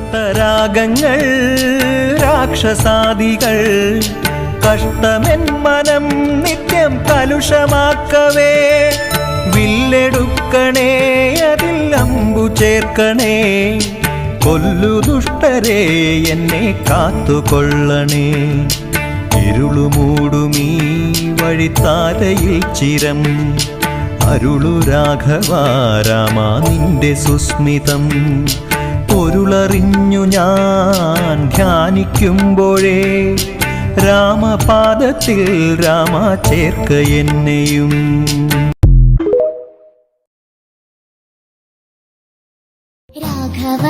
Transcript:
ദുഷ്ടരാഗങ്ങൾ രാക്ഷസാദികൾ കഷ്ടമെൻ മനം നിത്യം കലുഷമാക്കവേ വില്ലെടുക്കണേ അതിൽ അമ്പു ചേർക്കണേ കൊല്ലു ദുഷ്ടരെ എന്നെ കാത്തുകൊള്ളണേ ഇരുളുമൂടുമീ വഴിത്താരയിൽ ചിരം അരുളു രാഘവാ രാമാ നിന്റെ സുസ്മിതം പൊരുളറിഞ്ഞു ഞാൻ ധ്യാനിക്കുമ്പോഴേ രാമപാദത്തിൽ രാമ ചേർക്ക എന്നെയും. രാഘവ